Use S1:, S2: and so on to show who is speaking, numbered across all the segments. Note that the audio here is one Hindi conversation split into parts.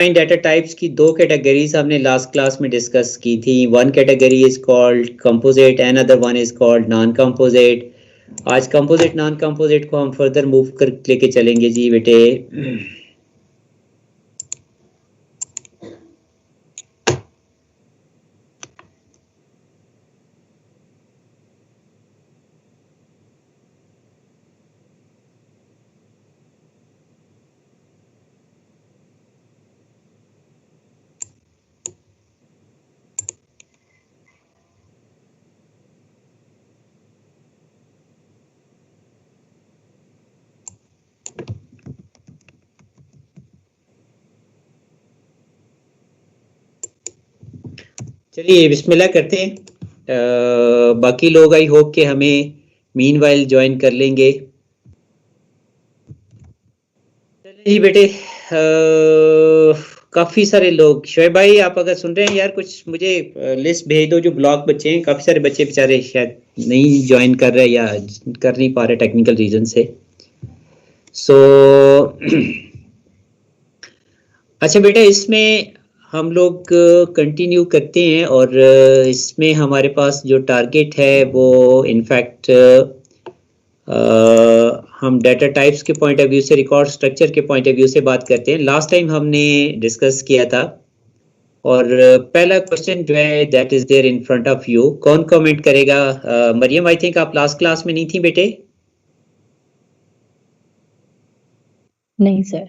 S1: डाटा टाइप्स की दो कैटेगरीज हमने लास्ट क्लास में डिस्कस की थी. One category is called composite and other one is called non composite. आज कंपोजिट नॉन कंपोजिट को हम फर्दर मूव कर लेके चलेंगे जी बेटे. चलिए बिस्मिल्लाह करते हैं. बाकी लोग आई होप कि हमें मीनवाइल ज्वाइन कर लेंगे. चलिए जी बेटे, काफ़ी सारे लोग. शोएब भाई आप अगर सुन रहे हैं यार, कुछ मुझे लिस्ट भेज दो जो ब्लॉक बच्चे हैं. काफ़ी सारे बच्चे बेचारे शायद नहीं ज्वाइन कर रहे या कर नहीं पा रहे टेक्निकल रीज़न से. सो अच्छा बेटा, इसमें हम लोग कंटिन्यू करते हैं और इसमें हमारे पास जो टारगेट है वो इनफैक्ट हम डाटा टाइप्स के पॉइंट ऑफ व्यू से, रिकॉर्ड स्ट्रक्चर के पॉइंट ऑफ व्यू से बात करते हैं. लास्ट टाइम हमने डिस्कस किया था और पहला क्वेश्चन जो है that is there in front of you. कौन कमेंट करेगा? मरियम, आई थिंक आप लास्ट क्लास में नहीं थी बेटे.
S2: नहीं सर.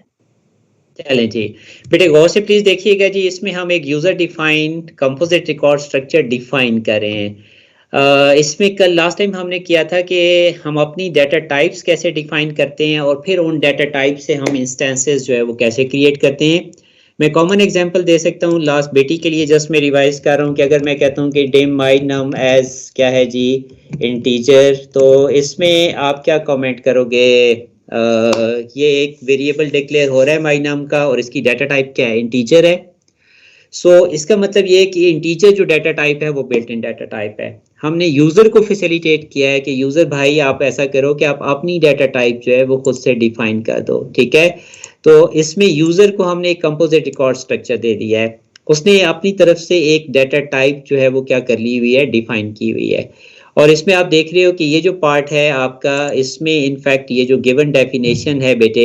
S1: चलें जी बेटे, गौर से प्लीज देखिएगा जी. इसमें हम एक user defined composite record structure define कर रहे हैं. इसमें कल लास्ट टाइम हमने किया था कि हम अपनी डाटा टाइप्स कैसे डिफाइन करते हैं और फिर उन डाटा टाइप से हम इंस्टेंसेस जो है वो कैसे क्रिएट करते हैं. मैं कॉमन एग्जांपल दे सकता हूँ लास्ट बेटी के लिए. जस्ट मैं रिवाइज कर रहा हूँ कि अगर मैं कहता हूँ कि डिम माई नम एज क्या है जी, इंटीजर, तो इसमें आप क्या कमेंट करोगे? ये एक वेरिएबल डिक्लेयर हो रहा है माई नाम का और इसकी डाटा टाइप क्या है? इंटीजर है. सो इसका मतलब ये है कि इंटीजर जो डाटा टाइप है वो बिल्ट इन डाटा टाइप है. हमने यूजर को फैसिलिटेट किया है कि यूजर भाई आप ऐसा करो कि आप अपनी डाटा टाइप जो है वो खुद से डिफाइन कर दो. ठीक है, तो इसमें यूजर को हमने एक कंपोजिट रिकॉर्ड स्ट्रक्चर दे दिया है. उसने अपनी तरफ से एक डाटा टाइप जो है वो क्या कर ली हुई है, डिफाइन की हुई है. और इसमें आप देख रहे हो कि ये जो पार्ट है आपका, इसमें इनफैक्ट ये जो गिवन डेफिनेशन है बेटे,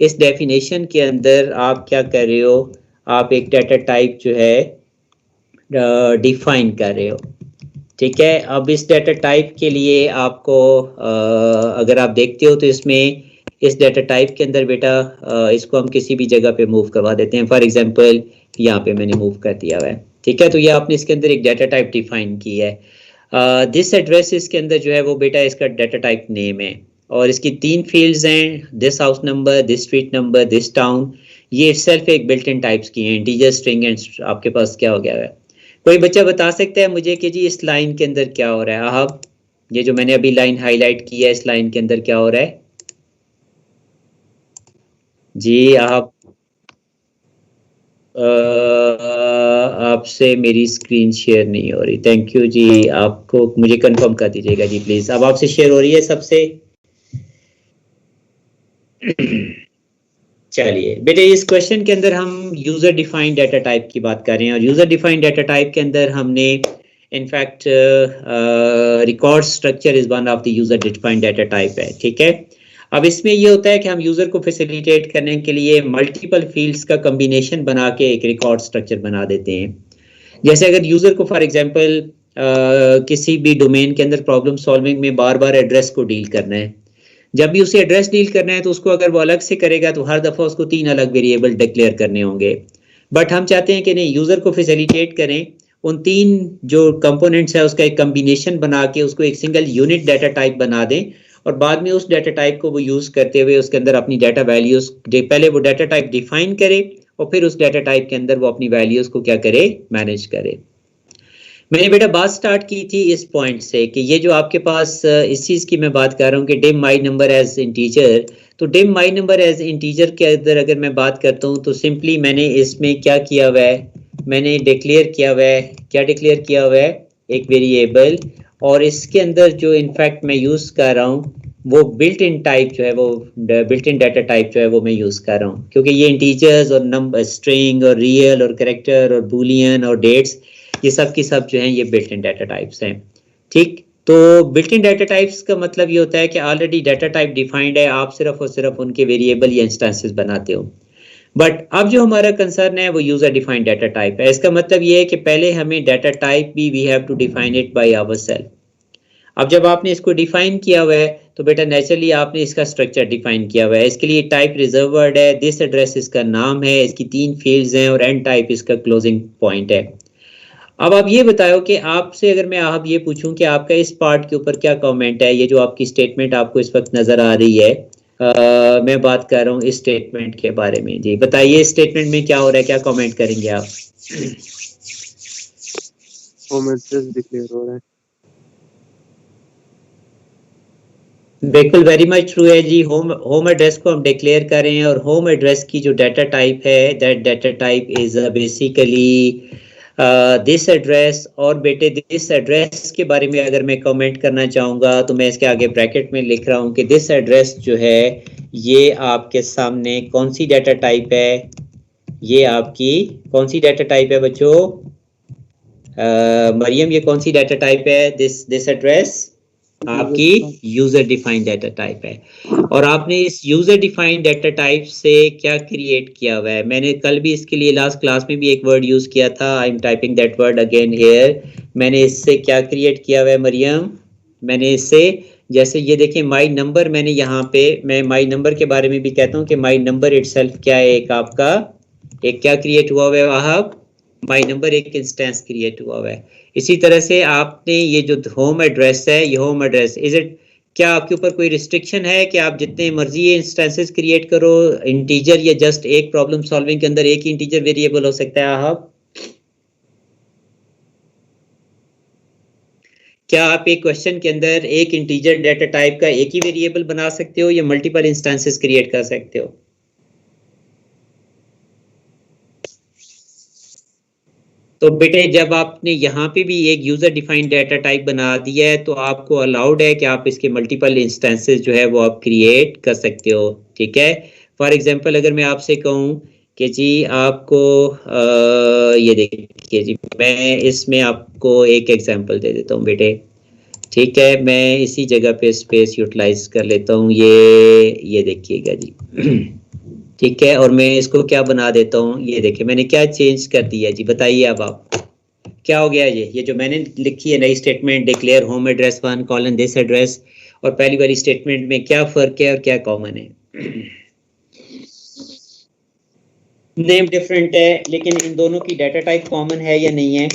S1: इस डेफिनेशन के अंदर आप क्या कर रहे हो, आप एक डाटा टाइप जो है डिफाइन कर रहे हो. ठीक है, अब इस डाटा टाइप के लिए आपको अगर आप देखते हो तो इसमें इस डाटा टाइप के अंदर बेटा इसको हम किसी भी जगह पे मूव करवा देते हैं. फॉर एग्जांपल यहाँ पे मैंने मूव कर दिया हुआ है. ठीक है, तो ये आपने इसके अंदर एक डाटा टाइप डिफाइन की है. दिस एड्रेस इसके अंदर जो है वो बेटा इसका डाटा टाइप नेम है और इसकी 3 फील्ड्स हैं, this house number, this street number, this town. ये सेल्फ एक बिल्ट इन टाइप्स की हैं, इंटीजर, स्ट्रिंग एंड आपके पास क्या हो गया है. कोई बच्चा बता सकता है मुझे कि जी इस लाइन के अंदर क्या हो रहा है? आप ये जो मैंने अभी लाइन हाईलाइट की है, इस लाइन के अंदर क्या हो रहा है जी? आपसे मेरी स्क्रीन शेयर नहीं हो रही. थैंक यू जी, आपको मुझे कंफर्म कर दीजिएगा जी प्लीज. अब आपसे शेयर हो रही है सबसे? चलिए बेटे, इस क्वेश्चन के अंदर हम यूजर डिफाइंड डाटा टाइप की बात कर रहे हैं और यूजर डिफाइंड डाटा टाइप के अंदर हमने in fact record structure is one of the user defined data type है. ठीक है, अब इसमें ये होता है कि हम यूजर को फैसिलिटेट करने के लिए मल्टीपल फील्ड्स का कॉम्बिनेशन बना के एक रिकॉर्ड स्ट्रक्चर बना देते हैं. जैसे अगर यूजर को फॉर एग्जांपल किसी भी डोमेन के अंदर प्रॉब्लम सॉल्विंग में बार बार एड्रेस को डील करना है, जब भी उसे एड्रेस डील करना है तो उसको अगर वो अलग से करेगा तो हर दफ़ा उसको 3 अलग वेरिएबल डिक्लेयर करने होंगे. बट हम चाहते हैं कि नहीं, यूज़र को फैसिलिटेट करें, उन 3 जो कंपोनेंट्स है उसका एक कम्बिनेशन बना के उसको एक सिंगल यूनिट डाटा टाइप बना दें और बाद में उस डाटा टाइप को वो यूज़ करते हुए उसके अंदर अपनी डाटा वैल्यूज़, पहले वो डाटा टाइप डिफाइन करे और फिर उस डाटा टाइप के अंदर वो अपनी वैल्यूज़ को क्या करे, मैनेज करे. मैंने बेटा बात स्टार्ट की थी इस पॉइंट से कि ये जो आपके पास इस चीज़ की मैं बात कर रहा हूँ कि dim my number as integer, तो dim my number as integer के अंदर अगर मैं बात करता हूँ तो सिंपली मैंने इसमें क्या किया हुआ है, मैंने डिक्लेयर किया हुआ है, क्या डिक्लेयर किया हुआ है, एक वेरिएबल. और इसके अंदर जो इनफैक्ट मैं यूज़ कर रहा हूँ वो बिल्ट इन टाइप जो है, वो बिल्ट इन डाटा टाइप जो है वो मैं यूज कर रहा हूँ, क्योंकि ये इंटीजर्स और नंबर, स्ट्रिंग और रियल और कैरेक्टर और बूलियन और डेट्स, ये सब की सब जो हैं ये बिल्ट इन डाटा टाइप्स हैं। ठीक, तो बिल्ट इन डाटा टाइप्स का मतलब ये होता है कि ऑलरेडी डाटा टाइप डिफाइंड है, आप सिर्फ और सिर्फ उनके वेरिएबल या इंस्टेंसेस बनाते हो। बट अब जो हमारा कंसर्न है वो यूजर डिफाइंड डाटा टाइप है। इसका मतलब ये है कि पहले हमें डाटा टाइप भी we have to define it by ourselves. अब जब आपने इसको डिफाइन किया हुआ है तो बेटा नेचुरली आपने इसका स्ट्रक्चर डिफाइन किया हुआ है। इसके लिए टाइप रिजर्वर्ड है, दिस एड्रेस इसका नाम है, इसकी 3 फील्ड्स हैं और एंड टाइप इसका क्लोजिंग पॉइंट है। अब आप ये बताओ कि आपसे अगर मैं आप ये पूछूं कि आपका इस पार्ट के ऊपर क्या कमेंट है, ये जो आपकी स्टेटमेंट आपको इस वक्त नजर आ रही है, मैं बात कर रहा हूँ इस स्टेटमेंट के बारे में। जी बताइए, इस स्टेटमेंट में क्या हो रहा है, क्या कमेंट करेंगे आप?
S3: होम एड्रेस डिक्लेयर हो रहा है।
S1: बिल्कुल वेरी मच ट्रू है जी। होम एड्रेस को हम डिक्लेयर कर रहे हैं और होम एड्रेस की जो डाटा टाइप है, that data type is basically this address. और बेटे दिस एड्रेस के बारे में अगर मैं कमेंट करना चाहूँगा तो मैं इसके आगे ब्रैकेट में लिख रहा हूँ कि दिस एड्रेस जो है ये आपके सामने कौन सी डाटा टाइप है, ये आपकी कौन सी डाटा टाइप है बच्चों? मरियम, ये कौन सी डाटा टाइप है? दिस एड्रेस आपकी यूजर डिफाइंड डाटा टाइप है। और आपने इस यूजर डिफाइंड डाटा टाइप से क्या क्रिएट किया हुआ है? मैंने कल भी इसके लिए लास्ट क्लास में भी एक वर्ड यूज किया था, I am typing that word again here. मैंने इससे क्या क्रिएट किया हुआ है मरियम? मैंने इससे, जैसे ये देखिए माई नंबर, मैंने यहाँ पे मैं माई नंबर के बारे में भी कहता हूँ कि माई नंबर इटसेल्फ क्या है, एक आपका एक क्या क्रिएट हुआ हुआ है वहाँ, माई नंबर एक इंस्टेंस क्रिएट हुआ हुआ है। इसी तरह से आपने ये जो होम एड्रेस है, ये होम एड्रेस इज इट, क्या आपके ऊपर कोई रिस्ट्रिक्शन है कि आप जितने मर्जी इंस्टेंसेस क्रिएट करो इंटीजर, या जस्ट एक प्रॉब्लम सॉल्विंग के अंदर एक ही इंटीजर वेरिएबल हो सकता है? आप क्या आप एक क्वेश्चन के अंदर एक इंटीजर डाटा टाइप का एक ही वेरिएबल बना सकते हो या मल्टीपल इंस्टेंसेस क्रिएट कर सकते हो? तो बेटे जब आपने यहाँ पे भी एक यूजर डिफाइंड डाटा टाइप बना दिया है तो आपको अलाउड है कि आप इसके मल्टीपल इंस्टेंसेस जो है वो आप क्रिएट कर सकते हो। ठीक है, फॉर एग्जांपल अगर मैं आपसे कहूँ कि जी आपको ये देखिए जी, मैं इसमें आपको एक एग्जांपल दे देता हूँ बेटे। ठीक है, मैं इसी जगह पे स्पेस यूटिलाइज कर लेता हूँ, ये देखिएगा जी। ठीक है, और मैं इसको क्या बना देता हूँ, ये देखिए मैंने क्या चेंज कर दिया जी, बताइए अब आप क्या हो गया। ये जो मैंने लिखी है नई statement, declare home address 1 colon this address, और पहली वाली स्टेटमेंट में क्या फर्क है और क्या कॉमन है? नेम डिफरेंट है, लेकिन इन दोनों की डाटा टाइप कॉमन है या नहीं है?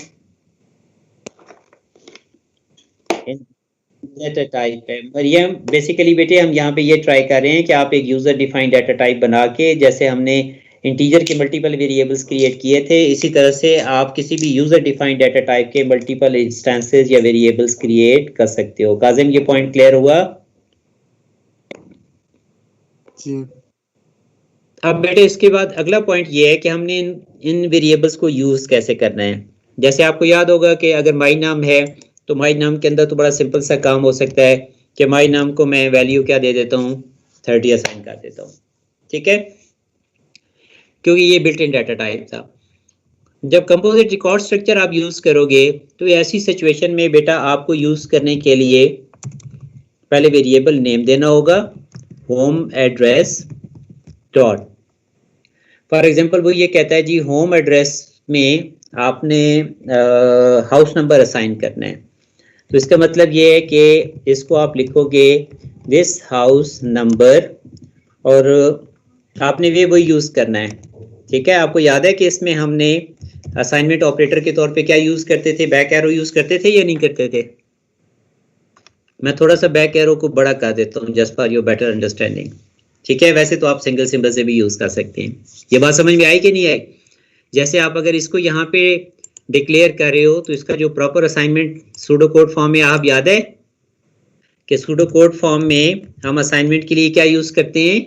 S1: डाटा टाइप है मरियम। बेसिकली बेटे हम यहाँ पे ये ट्राई कर रहे हैं कि आप एक यूजर डिफाइंड डाटा टाइप बना के, जैसे हमने इंटीजर के मल्टीपल वेरिएबल्स क्रिएट किए थे, इसी तरह से आप किसी भी यूजर डिफाइंड डाटा टाइप के मल्टीपल इंस्टेंसेस या वेरिएबल्स क्रिएट कर सकते हो। काजिम, ये पॉइंट क्लियर हुआ?
S3: जी।
S1: अब बेटे इसके बाद अगला पॉइंट ये है कि हमने इन वेरिएबल्स को यूज कैसे करना है। जैसे आपको याद होगा कि अगर माई नाम है तो माई नाम के अंदर तो बड़ा सिंपल सा काम हो सकता है कि माई नाम को मैं वैल्यू क्या दे देता हूँ, 30 असाइन कर देता हूँ। ठीक है, क्योंकि ये बिल्ट इन डाटा टाइप था। जब कंपोजिट रिकॉर्ड स्ट्रक्चर आप यूज करोगे तो ऐसी सिचुएशन में बेटा आपको यूज करने के लिए पहले वेरिएबल नेम देना होगा, home address dot. For example वो ये कहता है जी होम एड्रेस में आपने हाउस नंबर असाइन करना है, तो इसका मतलब ये है कि इसको आप लिखोगे दिस हाउस नंबर, और आपने भी वही यूज करना है। ठीक है, आपको याद है कि इसमें हमने असाइनमेंट ऑपरेटर के तौर पे क्या यूज करते थे? बैक एरो यूज करते थे या नहीं करते थे? मैं थोड़ा सा बैक एरो को बड़ा कर देता हूँ just for your better understanding. ठीक है, वैसे तो आप सिंगल सिंबल से भी यूज कर सकते हैं। ये बात समझ में आई कि नहीं आई? जैसे आप अगर इसको यहाँ पे डिक्लेयर कर रहे हो तो इसका जो proper assignment pseudo code form में, आप याद है कि सूडो कोड फॉर्म में हम असाइनमेंट के लिए क्या यूज करते हैं?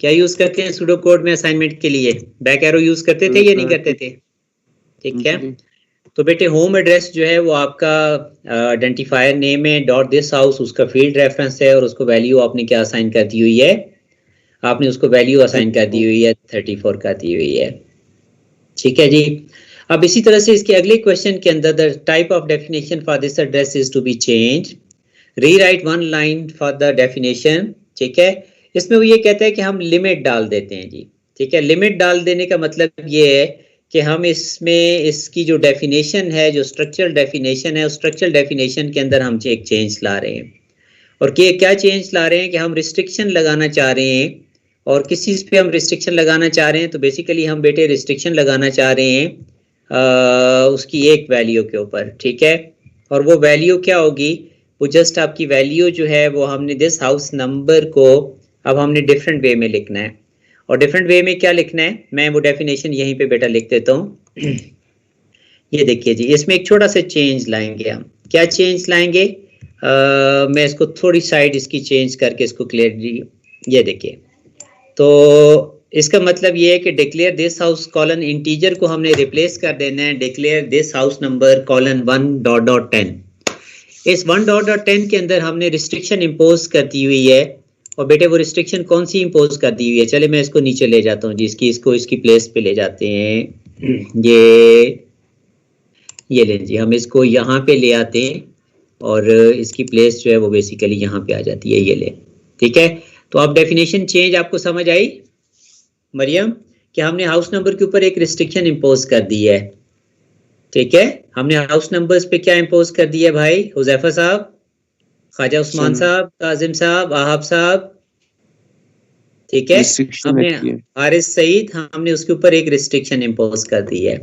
S1: क्या यूज करते हैं सूडो कोड में असाइनमेंट के लिए? बैक एरो यूज करते थे या नहीं करते थे? ठीक है, तो बेटे होम एड्रेस जो है वो आपका आइडेंटिफायर नेम है, डॉट दिस हाउस उसका फील्ड रेफरेंस है और उसको वैल्यू आपने क्या असाइन कर दी हुई है, आपने उसको वैल्यू असाइन कर दी हुई है 34 कर दी हुई है। ठीक है जी। अब इसी तरह से इसके अगले क्वेश्चन के अंदर the type of definition for this address is to be change, rewrite one line for the definition. ठीक है, इसमें वो ये कहता है कि हम लिमिट डाल देते हैं जी। ठीक है, लिमिट डाल देने का मतलब ये है कि हम इसमें इसकी जो डेफिनेशन है, जो स्ट्रक्चरल डेफिनेशन है, उस स्ट्रक्चरल डेफिनेशन के अंदर हम एक चेंज ला रहे हैं। और क्या चेंज ला रहे हैं कि हम रिस्ट्रिक्शन लगाना चाह रहे हैं, और किस चीज़ पे हम रिस्ट्रिक्शन लगाना चाह रहे हैं, तो बेसिकली हम बेटे रिस्ट्रिक्शन लगाना चाह रहे हैं उसकी एक वैल्यू के ऊपर। ठीक है, और वो वैल्यू क्या होगी, वो जस्ट आपकी वैल्यू जो है वो हमने दिस हाउस नंबर को अब हमने डिफरेंट वे में लिखना है। और डिफरेंट वे में क्या लिखना है, मैं वो डेफिनेशन यहीं पे बेटा लिख देता हूँ। ये देखिए जी, इसमें एक छोटा सा चेंज लाएंगे हम। क्या चेंज लाएंगे, मैं इसको थोड़ी साइड इसकी चेंज करके इसको क्लियर, ये देखिए, तो इसका मतलब ये है कि declare this house colon integer को हमने रिप्लेस कर देना है declare this house number colon 1.10। इस 1.10 के अंदर हमने रिस्ट्रिक्शन इम्पोज कर दी हुई है। और बेटे वो रिस्ट्रिक्शन कौन सी इम्पोज कर दी हुई है, चले मैं इसको नीचे ले जाता हूँ जी, इसकी प्लेस पे ले जाते हैं। ये लें जी, हम इसको यहाँ पे ले आते हैं और इसकी प्लेस जो है वो बेसिकली यहाँ पे आ जाती है, ये ले। ठीक है, तो अब डेफिनेशन चेंज आपको समझ आई मरियम, कि हमने हाउस नंबर के ऊपर एक रिस्ट्रिक्शन इम्पोज कर दी है। ठीक है, हमने हाउस नंबर्स पे क्या इम्पोज कर दिया है भाई, हुजैफा साहब, ख्वाजा उस्मान साहब, काजिम साहब, आहब साहब। ठीक है, हमने हारिस सईद, हमने उसके ऊपर एक रिस्ट्रिक्शन इम्पोज कर दी है।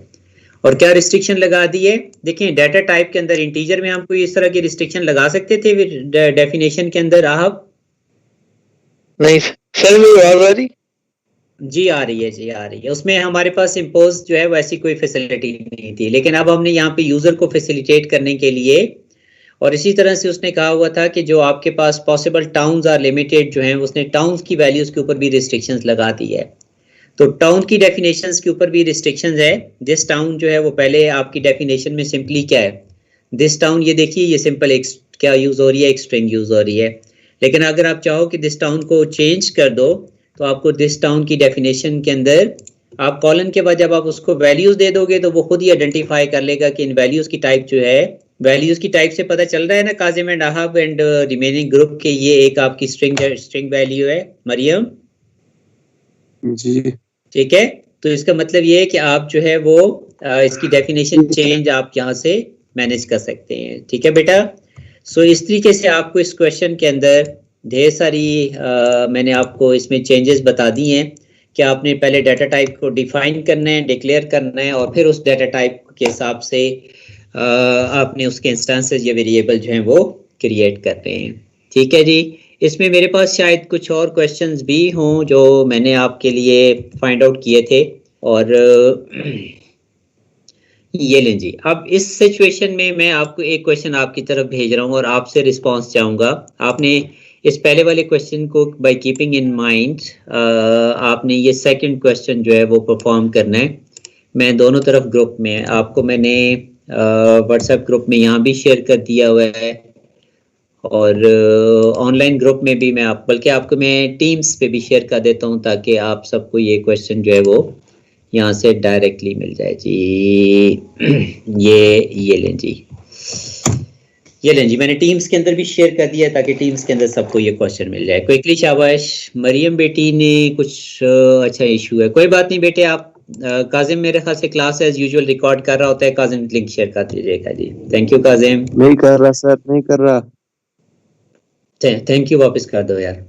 S1: और क्या रिस्ट्रिक्शन लगा दी है, देखें डाटा टाइप के अंदर इंटीजर में हम कोई इस तरह की रिस्ट्रिक्शन लगा सकते थे डेफिनेशन के अंदर, आहब?
S4: नहीं सर, मेरी आवाज आ रही?
S1: जी आ रही है जी, आ रही है। उसमें हमारे पास इम्पोज जो है वैसी कोई फैसिलिटी नहीं थी, लेकिन अब हमने यहाँ पे यूजर को फैसिलिटेट करने के लिए, और इसी तरह से उसने कहा हुआ था कि जो आपके पास पॉसिबल टाउन्स आर लिमिटेड जो हैं, उसने टाउन्स की वैल्यूज के ऊपर भी रिस्ट्रिक्शंस लगा दी है। तो टाउन की डेफिनेशंस के ऊपर भी रिस्ट्रिक्शंस है। दिस टाउन जो है वो पहले आपकी डेफिनेशन में सिंपली क्या है, दिस टाउन, ये देखिए ये सिंपल एक क्या यूज हो रही है, एक स्ट्रिंग यूज हो रही है। लेकिन अगर आप चाहो कि दिस टाउन को चेंज कर दो, तो आपको दिस टाउन की डेफिनेशन के अंदर आप कॉलन के बाद जब आप उसको वैल्यूज दे दोगे तो वो खुद ही आइडेंटिफाई कर लेगा कि इन वैल्यूज की टाइप जो है, वैल्यूज की टाइप से पता चल रहा है ना काजिम एंड आहब एंड रिमेनिंग ग्रुप के, ये एक आपकी स्ट्रिंग वैल्यू है मरियम
S3: जी।
S1: ठीक है, तो इसका मतलब ये है कि आप जो है वो इसकी डेफिनेशन चेंज आप यहाँ से मैनेज कर सकते हैं। ठीक है बेटा, सो इस तरीके से आपको इस क्वेश्चन के अंदर ढेर सारी मैंने आपको इसमें चेंजेस बता दी हैं कि आपने पहले डाटा टाइप को डिफाइन करना है, डिक्लेयर करना है, और फिर उस डाटा टाइप के हिसाब से आपने उसके इंस्टेंसेस या वेरिएबल जो हैं वो क्रिएट कर रहे हैं। ठीक है जी, इसमें मेरे पास शायद कुछ और क्वेश्चंस भी हों जो मैंने आपके लिए फाइंड आउट किए थे। और ये लें जी, अब इस सिचुएशन में मैं आपको एक क्वेश्चन आपकी तरफ भेज रहा हूँ और आपसे रिस्पांस चाहूँगा। आपने इस पहले वाले क्वेश्चन को बाय कीपिंग इन माइंड आपने ये सेकंड क्वेश्चन जो है वो परफॉर्म करना है। मैं दोनों तरफ ग्रुप में आपको मैंने व्हाट्सएप ग्रुप में यहाँ भी शेयर कर दिया हुआ है और ऑनलाइन ग्रुप में भी मैं बल्कि आपको मैं टीम्स पे भी शेयर कर देता हूँ ताकि आप सबको ये क्वेश्चन जो है वो यहाँ से डायरेक्टली मिल जाए जी। ये लें जी, ये लें जी, मैंने टीम्स के अंदर भी शेयर कर दिया ताकि टीम्स के अंदर सबको ये क्वेश्चन मिल जाए। क्विकली शाबाश, मरियम बेटी ने कुछ अच्छा इशू है, कोई बात नहीं बेटे। आप काजिम मेरे ख्याल से क्लास एज यूजुअल रिकॉर्ड कर रहा होता है, काजिम लिंक शेयर कर दीजिएगा जी। Thank you Kazim.
S3: नहीं कर रहा सर, नहीं कर रहा।
S1: थैंक यू, वापस कर दो यार।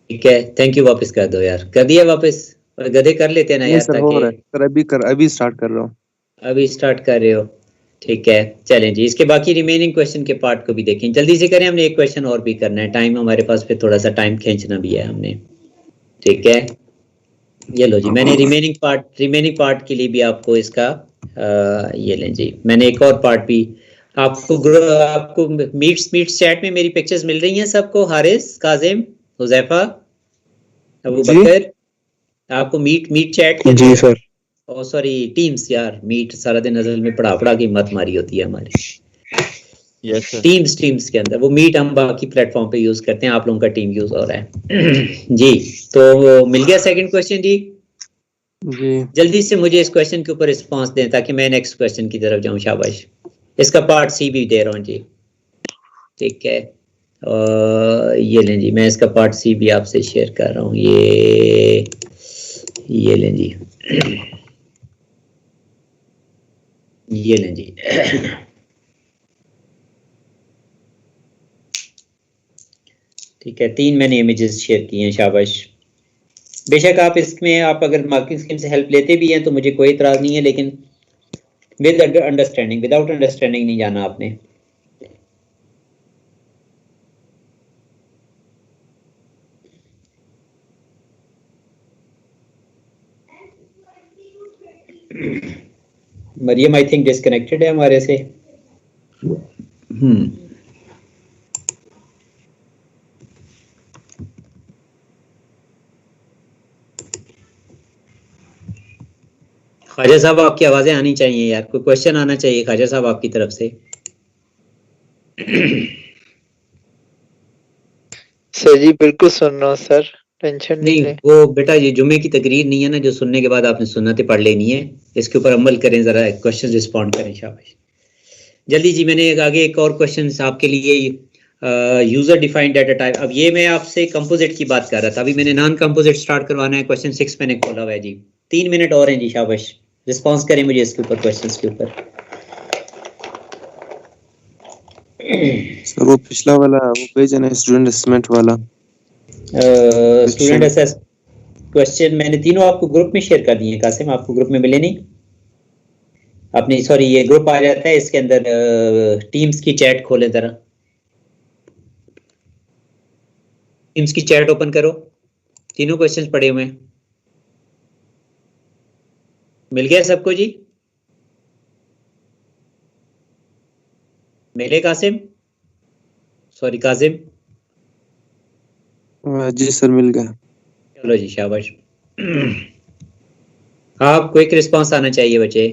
S1: ठीक है, थैंक यू, वापस कर दो यार। कर दिया वापस, और गधे कर लेते हैं ना यार,
S3: ताकि अभी स्टार्ट कर रहा हूँ।
S1: अभी स्टार्ट कर रहे हो, ठीक है। चलें जी, इसके बाकी रिमेनिंग क्वेश्चन के पार्ट को भी देखें, जल्दी से करें, हमने एक क्वेश्चन और भी करना है, टाइम हमारे पास पे थोड़ा सा टाइम खींचना भी है हमने। ठीक है, ये लो जी, मैंने रिमेनिंग पार्ट के लिए भी आपको इसका ये लें जी, मैंने एक और पार्ट भी आपको मीट्स चैट में मेरी पिक्चर्स मिल रही हैं सबको, हारिस, काजिम, हुजैफा, अबू बकर, आपको मीट चैट
S4: जी सर,
S1: ओ सॉरी टीम्स यार, मीट सारा दिन असल में पढ़ा पढ़ा के मत मारी होती है हमारी।
S5: Yes sir.
S1: टीम्स के अंदर वो मीट हम बाकी प्लेटफॉर्म पे यूज करते हैं, आप लोगों का टीम यूज हो रहा है। जी तो मिल गया सेकंड क्वेश्चन जी।
S3: जी
S1: जल्दी से मुझे इस क्वेश्चन के ऊपर रिस्पांस दें ताकि मैं नेक्स्ट क्वेश्चन की तरफ जाऊं। शाबाश। इसका पार्ट सी भी दे रहा हूँ जी। ठीक है, ये लें जी, मैं इसका पार्ट सी भी आपसे शेयर कर रहा हूँ। ये लें जी, ये लें जी। ठीक है, 3 मैंने इमेजेस शेयर किए हैं। शाबाश। बेशक आप इसमें आप अगर मार्किंग स्कीम से हेल्प लेते भी हैं तो मुझे कोई इतराज नहीं है, लेकिन विद अंडरस्टैंडिंग, विदाउट अंडरस्टैंडिंग नहीं जाना आपने। मरियम आई थिंक डिस्कनेक्टेड है हमारे से। ख्वाजा साहब आपकी आवाजें आनी चाहिए यार, कोई क्वेश्चन आना चाहिए ख्वाजा साहब आपकी तरफ से।
S4: सर जी बिल्कुल सुन रहा हूँ सर, टेंशन नहीं
S1: नहीं
S4: ले।
S1: वो बेटा ये जुम्मे की तकरीर नहीं है ना जो सुनने के बाद आपने सुन्नतें पढ़ लेनी है, इसके ऊपर अमल करें, जरा क्वेश्चन रिस्पॉन्ड करें। शाबाश। जल्दी जी, मैंने आगे एक और क्वेश्चन आपके लिए, यूजर डिफाइंड डाटा टाइप। अब ये मैं आपसे कंपोजिट की बात कर रहा था, अभी मैंने नॉन कंपोजिट स्टार्ट करवाना है। क्वेश्चन 6 मैंने खोला हुआ है जी। 3 मिनट और हैं जी। शाबाश, रिस्पॉन्स करें मुझे इसके ऊपर, क्वेश्चन के ऊपर।
S3: सर वो पिछला वाला वो भेजा ना, स्टूडेंट असेसमेंट वाला
S1: स्टूडेंट असेस क्वेश्चन मैंने तीनों आपको ग्रुप में शेयर कर दिए हैं। कासिम आपको ग्रुप में मिले नहीं? अपनी सॉरी, ये ग्रुप आ जाता है इसके अंदर, टीम्स की चैट खोलें जरा, टीम्स की चैट ओपन करो, तीनों क्वेश्चंस पड़े हुए हैं। मिल गया सबको जी? मिले कासिम? सॉरी कासिम।
S3: जी सर मिल गया।
S1: चलो जी शाबाश। हाँ क्विक रिस्पांस आना चाहिए बच्चे।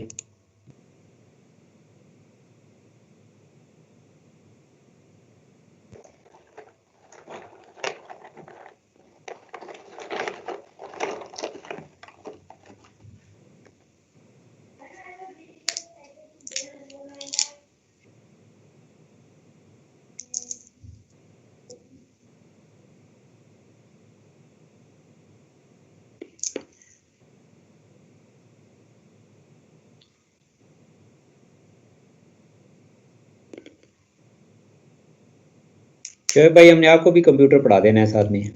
S1: शोएब भाई हमने आपको भी कंप्यूटर पढ़ा देना है साथ में।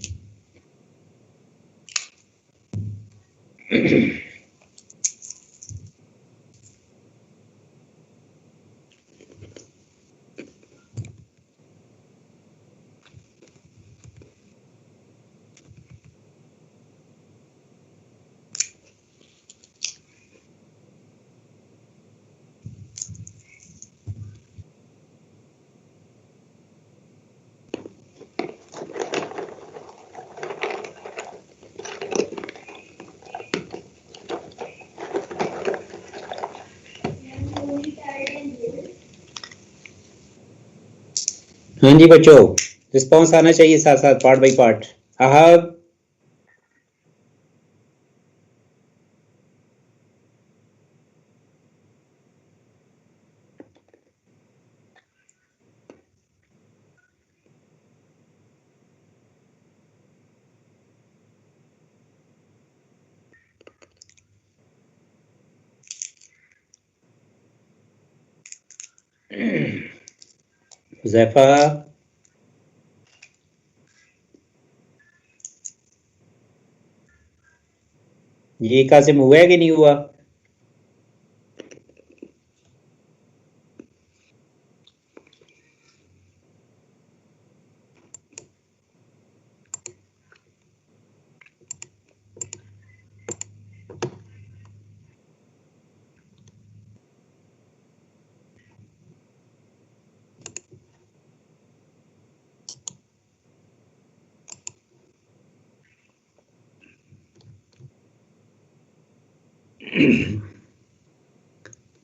S1: हाँ जी बच्चों, रिस्पांस आना चाहिए साथ साथ, पार्ट बाय पार्ट। हाँ हुज़ैफा, ये कासिम हुआ है कि नहीं हुआ?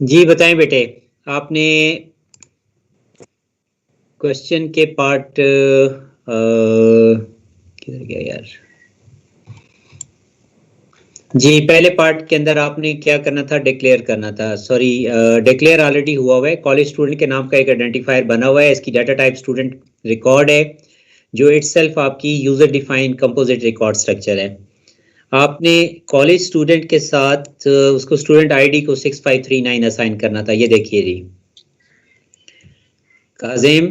S1: जी बताएं बेटे, आपने क्वेश्चन के पार्ट किधर गया यार? जी पहले पार्ट के अंदर आपने क्या करना था, डिक्लेयर करना था। सॉरी, डिक्लेयर ऑलरेडी हुआ हुआ है। कॉलेज स्टूडेंट के नाम का एक आइडेंटिफायर बना हुआ है, इसकी डाटा टाइप स्टूडेंट रिकॉर्ड है, जो इटसेल्फ आपकी user defined composite record structure है। आपने कॉलेज स्टूडेंट के साथ उसको स्टूडेंट आईडी को 6539 असाइन करना था। ये देखिए जी काजिम,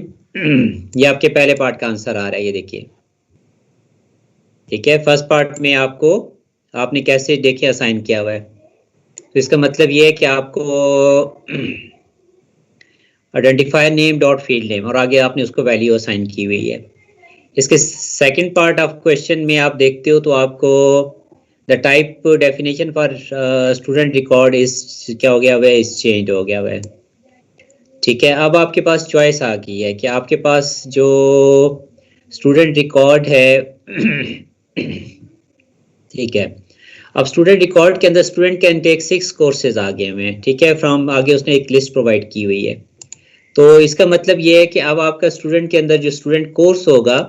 S1: ये आपके पहले पार्ट का आंसर आ रहा है, ये देखिए। ठीक है, फर्स्ट पार्ट में आपने कैसे देखिए असाइन किया हुआ है। तो इसका मतलब ये है कि आपको identifier name dot field name और आगे आपने उसको वैल्यू असाइन की हुई है। इसके सेकंड पार्ट ऑफ क्वेश्चन में आप देखते हो तो आपको the type definition for student record is क्या हो गया हुआ है, इस चेंज हो गया हुआ है। ठीक है, अब आपके पास चॉइस आ गई है कि आपके पास जो स्टूडेंट रिकॉर्ड है ठीक है, अब स्टूडेंट रिकॉर्ड के अंदर स्टूडेंट कैन टेक 6 कोर्सेज आ गए हुए हैं। ठीक है, फ्रॉम आगे उसने एक लिस्ट प्रोवाइड की हुई है। तो इसका मतलब ये है कि अब आपका स्टूडेंट के अंदर जो स्टूडेंट कोर्स होगा,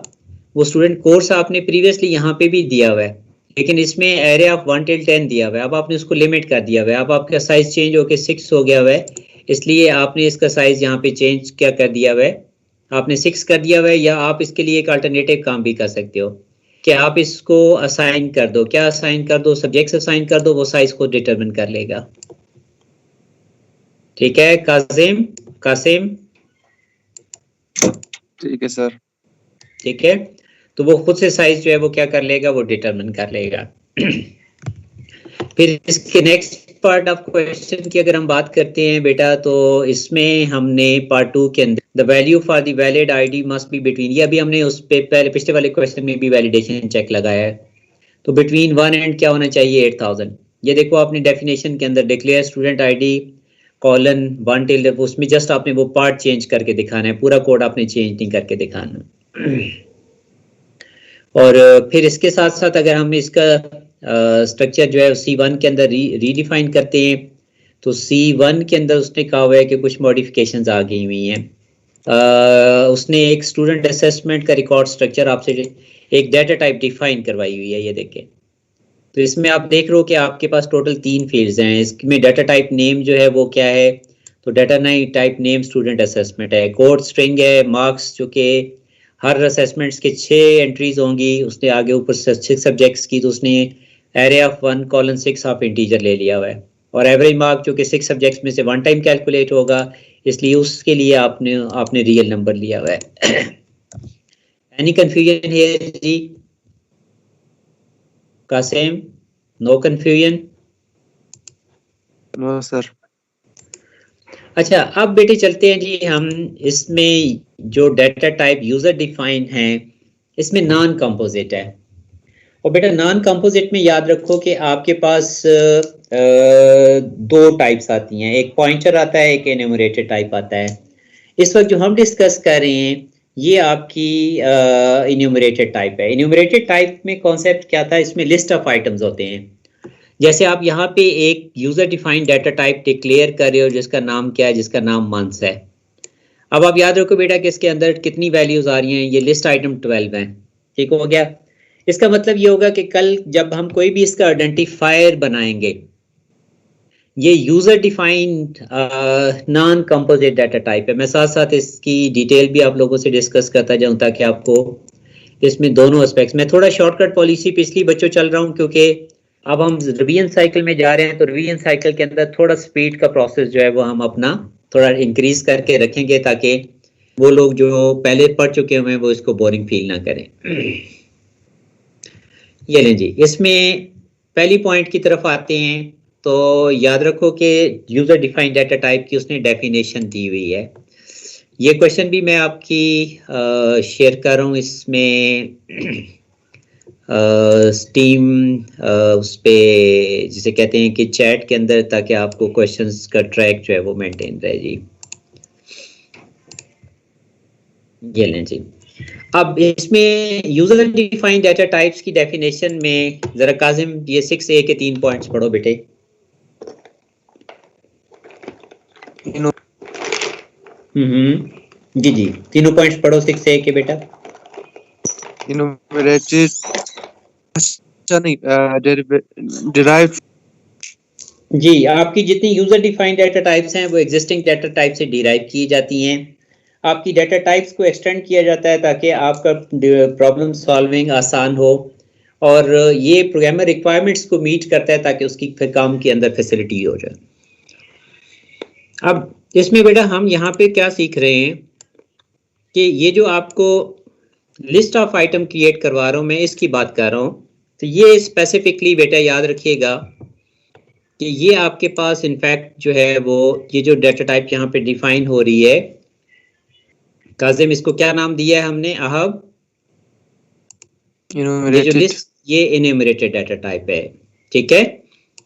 S1: वो स्टूडेंट कोर्स आपने प्रीवियसली यहाँ पे भी दिया हुआ है, लेकिन इसमें एरे ऑफ 1 till 10 दिया हुआ है। अब आपने उसको लिमिट कर दिया हुआ है। अब आपका साइज चेंज होकर 6 हो गया हुआ है, इसलिए आपने इसका साइज यहाँ पे चेंज क्या कर दिया हुआ है, आपने 6 कर दिया हुआ है। या आप इसके लिए एक अल्टरनेटिव काम भी कर सकते हो कि आप इसको असाइन कर दो। क्या असाइन कर दो? सब्जेक्ट्स असाइन कर दो, वो साइज को डिटरमिन कर लेगा। ठीक है कासिम?
S3: ठीक है सर।
S1: ठीक है, तो वो खुद से साइज जो है वो क्या कर लेगा, वो डिटरमिन कर लेगा। फिर इसके नेक्स्ट पार्ट ऑफ क्वेश्चन की अगर हम बात करते हैं बेटा, तो इसमें हमने पार्ट 2 के अंदर the value for the valid ID must be between, ये अभी हमने उस पे पहले पिछले वाले क्वेश्चन में भी वैलिडेशन चेक लगाया है। तो बिटवीन 1 एंड क्या होना चाहिए, 8000। ये देखो आपने डेफिनेशन के अंदर declare student ID colon 1 till, उसमें जस्ट आपने वो पार्ट चेंज करके दिखाना है, पूरा कोड आपने चेंज नहीं करके दिखाना। और फिर इसके साथ साथ अगर हम इसका स्ट्रक्चर जो है C1 के अंदर रीडिफाइन करते हैं, तो C1 के अंदर उसने कहा हुआ है कि कुछ मॉडिफिकेशंस आ गई हुई हैं। उसने एक स्टूडेंट असेसमेंट का रिकॉर्ड स्ट्रक्चर आपसे एक डाटा टाइप डिफाइन करवाई हुई है, ये देखें। तो इसमें आप देख रहे हो कि आपके पास टोटल 3 फील्ड्स हैं। इसमें डाटा टाइप नेम जो है वो क्या है, तो data type name student assessment है। कोड स्ट्रिंग है, मार्क्स जो कि हर असेसमेंट्स के 6 एंट्रीज होंगी। उसने आगे ऊपर 6 सब्जेक्ट्स की, तो उसने array of 1 colon 6 of integer ले लिया हुआ है। और एवरेज मार्क जो कि 6 सब्जेक्ट्स में से 1 टाइम कैलकुलेट होगा, इसलिए उसके लिए आपने रियल नंबर लिया हुआ है। एनी कंफ्यूजन हियर जी? Qasim, no confusion?
S3: No sir.
S1: अच्छा, अब बेटे चलते हैं जी हम इसमें जो डाटा टाइप यूजर डिफाइन है, इसमें नॉन कंपोजिट है। और बेटा नॉन कंपोजिट में याद रखो कि आपके पास 2 टाइप्स आती हैं, एक पॉइंटर आता है, एक एन्यूमरेटेड टाइप आता है। इस वक्त जो हम डिस्कस कर रहे हैं ये आपकी एन्यूमरेटेड टाइप है। एन्यूमरेटेड टाइप में कॉन्सेप्ट क्या था, इसमें लिस्ट ऑफ आइटम्स होते हैं। जैसे आप यहाँ पे एक user defined data type declare कर रहे हो जिसका नाम क्या है, जिसका नाम मंथ्स है। अब आप याद रखो बेटा कि इसके अंदर कितनी वैल्यूज आ रही हैं, ये लिस्ट आइटम 12 है। ठीक हो गया? इसका मतलब ये होगा कि कल जब हम कोई भी इसका आइडेंटिफायर बनाएंगे, ये user defined non composite data type है। मैं साथ साथ इसकी डिटेल भी आप लोगों से डिस्कस करता जाऊं ताकि आपको इसमें दोनों एस्पेक्ट्स, मैं थोड़ा शॉर्टकट पॉलिसी पे इसलिए बच्चों चल रहा हूं क्योंकि अब हम रिवीजन साइकिल में जा रहे हैं, तो रिवीजन साइकिल के अंदर थोड़ा स्पीड का प्रोसेस जो है वो हम अपना थोड़ा इंक्रीज करके रखेंगे ताकि वो लोग जो पहले पढ़ चुके हुए हैं वो इसको बोरिंग फील ना करें। ये लें जी, इसमें पहली पॉइंट की तरफ आते हैं। तो याद रखो कि यूजर डिफाइंड डाटा टाइप की उसने डेफिनेशन दी हुई है। ये क्वेश्चन भी मैं आपकी शेयर कर रहा हूँ इसमें स्टीम उस पे जिसे कहते हैं कि चैट के अंदर, ताकि आपको क्वेश्चंस का ट्रैक जो है वो मेंटेन रहे जी। ये लें जी, अब इसमें यूजर डिफाइंड डाटा टाइप्स की डेफिनेशन में जरा काजिम ये 6A के 3 पॉइंट्स पढ़ो बेटे।
S3: तीनों
S1: जी जी, तीनों पॉइंट्स पढ़ो 6A के बेटा।
S3: इनोमिनेटेड, अच्छा नहीं, डिराइव्ड।
S1: जी, आपकी जितनी यूजर डिफाइंड डाटा टाइप्स हैं वो एग्जिस्टिंग डाटा टाइप से डिराइव की जाती हैं। आपकी डाटा टाइप्स को एक्सटेंड किया जाता है ताकि आपका प्रॉब्लम सॉल्विंग आसान हो, और ये प्रोग्रामर रिक्वायरमेंट्स को मीट करता है ताकि उसकी काम के अंदर फैसिलिटी हो जाए। अब इसमें बेटा हम यहाँ पे क्या सीख रहे हैं कि ये जो आपको लिस्ट ऑफ आइटम क्रिएट करवा रहा हूँ मैं, इसकी बात कर रहा हूँ, तो ये स्पेसिफिकली बेटा याद रखिएगा कि ये आपके पास इनफैक्ट जो है वो ये जो डाटा टाइप यहाँ पे डिफाइन हो रही है, काजिम इसको क्या नाम दिया है हमने अहब, ये जो लिस्ट ये इन्यूमरेटेड डाटा टाइप है, ठीक है।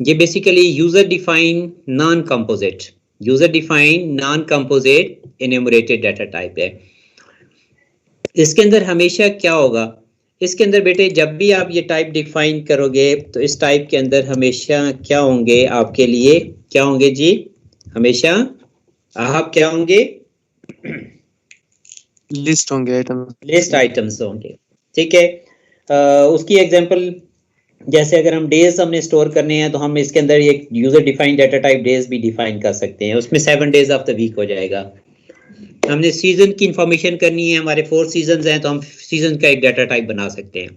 S1: ये basically user define non composite, user define non composite enumerated data type है। इसके अंदर हमेशा क्या होगा, इसके अंदर बेटे जब भी आप ये टाइप डिफाइन करोगे तो इस टाइप के अंदर हमेशा क्या होंगे आपके लिए, क्या होंगे जी, हमेशा आप क्या होंगे,
S3: लिस्ट होंगे आइटम,
S1: लिस्ट आइटम्स होंगे, ठीक है। उसकी एग्जांपल जैसे अगर हम डेज हमने स्टोर करने हैं तो हम इसके अंदर एक user defined data type days भी डिफाइन कर सकते हैं, उसमें 7 डेज ऑफ द वीक हो जाएगा। हमने सीजन की इंफॉर्मेशन करनी है, हमारे 4 सीजन हैं तो हम सीजन का एक डाटा टाइप बना सकते हैं,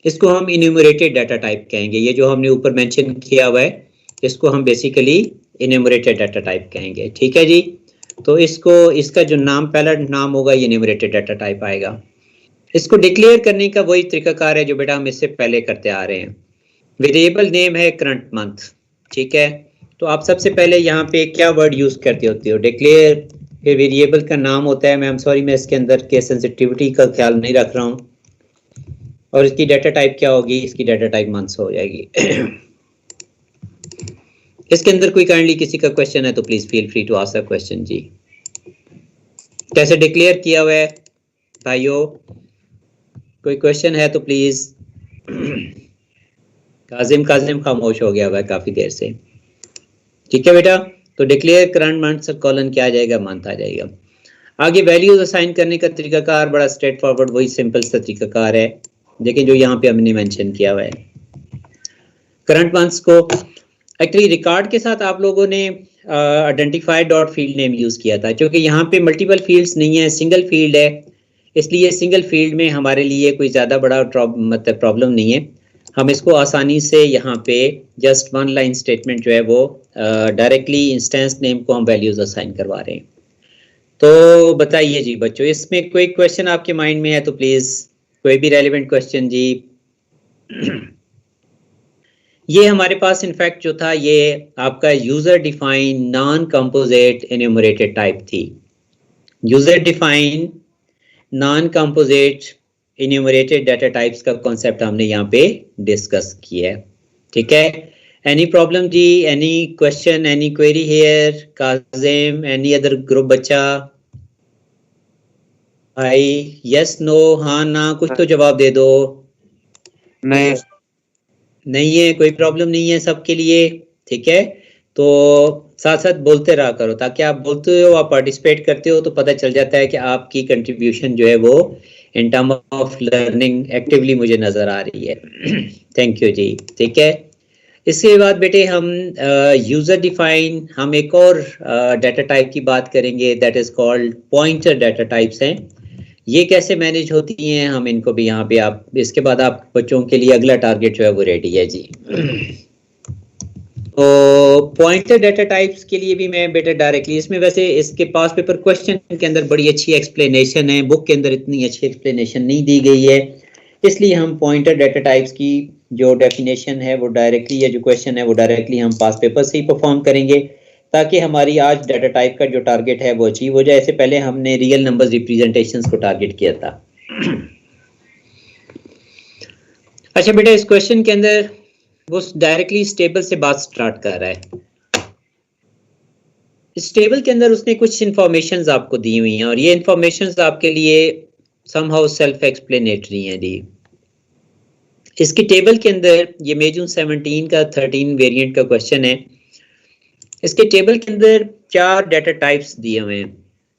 S1: इसको हम इन्यूमरेटेड डाटा टाइप कहेंगे। ये जो हमने ऊपर मेंशन किया हुआ है इसको हम बेसिकली इन्यूमरेटेड डाटा टाइप कहेंगे, ठीक है जी। तो इसको, इसका जो नाम पहला नाम होगा ये इन्यूमरेटेड डाटा टाइप आएगा। इसको डिक्लेयर करने का वही तरीकाकार है जो बेटा हम इससे पहले करते आ रहे हैं। वेरिएबल नेम है करंट मंथ, ठीक है। तो आप सबसे पहले यहाँ पे क्या वर्ड यूज करते होते हो, डिक्लेयर, फिर वेरिएबल का नाम होता है, मैं सॉरी मैं इसके अंदर के सेंसिटिविटी का ख्याल नहीं रख रहा हूँ, और इसकी डाटा टाइप क्या होगी, इसकी डाटा टाइप मंथ्स हो जाएगी। इसके अंदर कोई काइंडली किसी का क्वेश्चन है तो please feel free to ask a question जी। कैसे डिक्लेयर किया हुआ है भाइयों, कोई क्वेश्चन है तो प्लीज। काजिम खामोश हो गया हुआ है काफी देर से, ठीक है बेटा। तो डिक्लेयर करंट मंथ कॉलन क्या आ जाएगा, मंथ आ जाएगा। आगे वैल्यूज असाइन करने का तरीकाकार बड़ा स्ट्रेट फॉरवर्ड वही सिंपल सा तरीकाकार है, लेकिन जो यहाँ पे हमने मेंशन किया हुआ है। करंट मंथ्स को एक्चुअली रिकॉर्ड के साथ आप लोगों ने identify dot field name use किया था, क्योंकि यहाँ पे मल्टीपल फील्ड्स नहीं है, सिंगल फील्ड है, इसलिए सिंगल फील्ड में हमारे लिए कोई ज़्यादा बड़ा मतलब प्रॉब्लम नहीं है। हम इसको आसानी से यहाँ पे जस्ट 1 लाइन स्टेटमेंट जो है वो डायरेक्टली इंस्टेंस नेम को हम वैल्यूज असाइन करवा रहे हैं। तो बताइए जी बच्चों, इसमें कोई क्वेश्चन आपके माइंड में है तो प्लीज कोई भी रेलिवेंट क्वेश्चन जी। ये हमारे पास इनफैक्ट जो था ये आपका user define non composite enumerated type थी। User define non composite enumerated data types का कॉन्सेप्ट हमने यहाँ पे डिस्कस किया है, ठीक है। एनी प्रॉब्लम जी, any question, any query here, Kazim, any other group बच्चा, भाई यस नो, हाँ ना, कुछ तो जवाब दे दो।
S3: नहीं
S1: नहीं है, कोई प्रॉब्लम नहीं है सबके लिए, ठीक है। तो साथ साथ बोलते रहा करो, ताकि आप बोलते हो, आप पार्टिसिपेट करते हो तो पता चल जाता है कि आपकी कंट्रीब्यूशन जो है वो in term of learning actively मुझे नजर आ रही है। थैंक यू जी, ठीक है। इसके बाद बेटे हम यूजर डिफाइन, हम एक और डाटा टाइप की बात करेंगे, that is called pointer data types हैं। ये कैसे मैनेज होती हैं, हम इनको भी यहाँ पे आप, इसके बाद आप बच्चों के लिए अगला टारगेट जो है वो रेडी है जी। तो पॉइंटर डाटा टाइप्स के लिए भी मैं बेटा डायरेक्टली इसमें, वैसे इसके पास पेपर क्वेश्चन के अंदर बड़ी अच्छी एक्सप्लेनेशन है, बुक के अंदर इतनी अच्छी एक्सप्लेनेशन नहीं दी गई है, इसलिए हम पॉइंटर डाटा टाइप्स की जो डेफिनेशन है वो डायरेक्टली, या जो क्वेश्चन है वो डायरेक्टली हम पास पेपर से ही परफॉर्म करेंगे, ताकि हमारी आज डाटा टाइप का जो टारगेट है वो अचीव हो जाए। इससे पहले हमने रियल नंबर्स रिप्रेजेंटेशंस को टारगेट किया था। अच्छा बेटा, इस क्वेश्चन के अंदर वो डायरेक्टली इस टेबल से बात स्टार्ट कर रहा है। इस टेबल के अंदर उसने कुछ इंफॉर्मेशंस आपको दी हुई हैं, और ये इंफॉर्मेशंस आपके लिए समहाउ सेल्फ एक्सप्लेनेटरी हैं दी। इसके टेबल के अंदर ये May June 17 का 13 वेरिएंट का क्वेश्चन है। इसके टेबल के अंदर 4 डाटा टाइप्स दिए हुए हैं।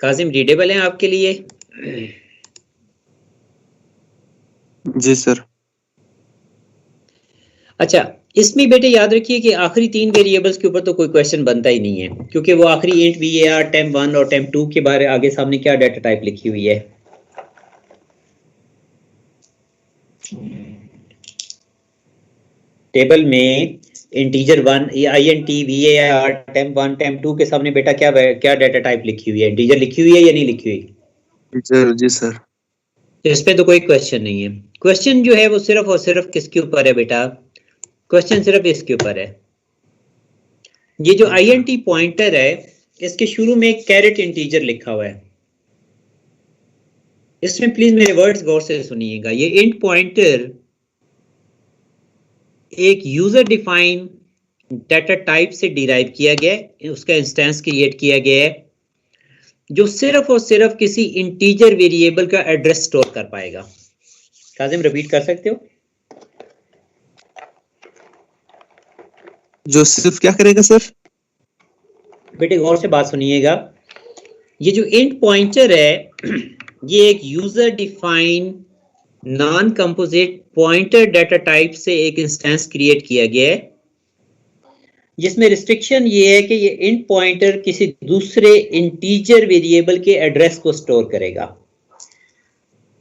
S1: काजिम रीडेबल हैं आपके लिए?
S3: जी सर।
S1: अच्छा, इसमें बेटे याद रखिए कि आखिरी 3 वेरिएबल्स के ऊपर तो कोई क्वेश्चन बनता ही नहीं है, क्योंकि वो आखिरी इंट var temp1 और temp2 के बारे आगे सामने क्या डाटा टाइप लिखी हुई है। टेबल में integer 1 int var temp1 temp2 के सामने बेटा क्या डाटा टाइप लिखी हुई है? इंटीजर लिखी हुई है या नहीं लिखी हुई?
S3: सर जी सर।
S1: तो इस पे तो कोई क्वेश्चन नहीं है। क्वेश्चन जो है वो सिर्फ और सिर्फ किसके ऊपर है बेटा? क्वेश्चन सिर्फ इसके ऊपर है, ये जो int पॉइंटर है इसके शुरू में एक कैरेट इंटीजर लिखा हुआ है। इसमें प्लीज मेरे वर्ड्स गौर से सुनिएगा। ये इंट पॉइंटर एक यूजर डिफाइन डाटा टाइप से डिराइव किया गया है, उसका इंस्टेंस क्रिएट किया गया है जो सिर्फ और सिर्फ किसी इंटीजर वेरिएबल का एड्रेस स्टोर कर पाएगा। काजिम रिपीट कर सकते हो?
S3: जो सिर्फ क्या करेगा सर?
S1: बेटे गौर से बात सुनिएगा। ये जो इंट पॉइंटर है ये एक user define non composite pointer data type से एक इंस्टेंस क्रिएट किया गया है, जिसमें रिस्ट्रिक्शन ये है कि ये इंट पॉइंटर किसी दूसरे इंटीजर वेरिएबल के एड्रेस को स्टोर करेगा।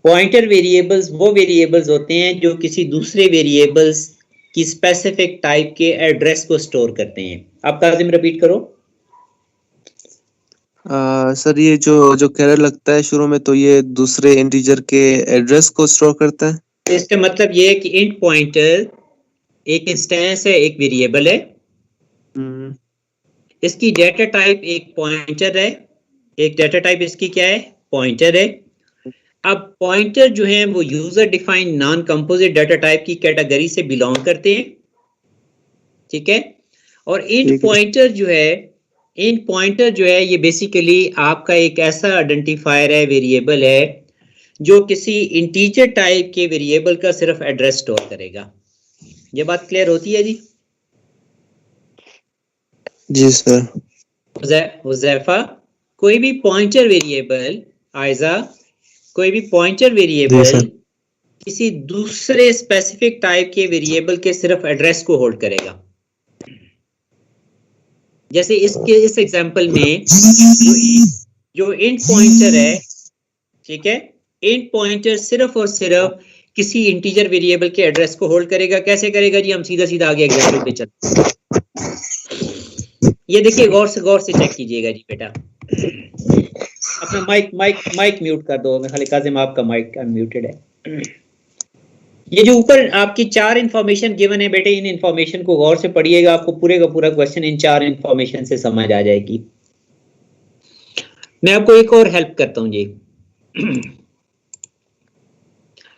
S1: पॉइंटर वेरिएबल्स वो वेरिएबल्स होते हैं जो किसी दूसरे वेरिएबल्स की स्पेसिफिक टाइप के एड्रेस को स्टोर करते हैं। आप काजिम रिपीट करो।
S3: सर ये जो कैरेट लगता है शुरू में, तो ये दूसरे इंटीजर के एड्रेस को स्टोर करता है।
S1: इसका मतलब ये है कि इंट पॉइंटर एक इंस्टेंस है, एक वेरिएबल है, इसकी डाटा टाइप एक पॉइंटर है, एक डाटा टाइप इसकी क्या है? पॉइंटर है। अब पॉइंटर जो है वो user defined non composite data type की कैटेगरी से बिलोंग करते हैं, ठीक है। और इंट पॉइंटर जो है ये बेसिकली आपका एक ऐसा आइडेंटिफायर है, वेरिएबल है जो किसी इंटीजर टाइप के वेरिएबल का सिर्फ एड्रेस स्टोर करेगा। ये बात क्लियर होती है जी?
S3: जी सर।
S1: हुज़ैफा, कोई भी पॉइंटर वेरिएबल, आयजा कोई भी पॉइंटर वेरिएबल किसी दूसरे स्पेसिफिक टाइप के वेरिएबल के सिर्फ एड्रेस को होल्ड करेगा। जैसे इस एग्जांपल में जो इंट पॉइंटर है, ठीक है, इंट पॉइंटर सिर्फ और सिर्फ किसी इंटीजर वेरिएबल के एड्रेस को होल्ड करेगा। कैसे करेगा जी? हम सीधा आगे एग्जांपल पे चलते हैं। ये देखिए गौर से चेक कीजिएगा जी बेटा। अपना माइक म्यूट कर दो। मैं खाली काजिम आपका माइक अनम्यूटेड है। ये जो ऊपर आपकी 4 इंफॉर्मेशन गिवन है बेटे, इन इंफॉर्मेशन को गौर से पढ़िएगा, आपको पूरे का पूरा क्वेश्चन इन 4 इंफॉर्मेशन से समझ आ जाएगी। मैं आपको एक और हेल्प करता हूं जी।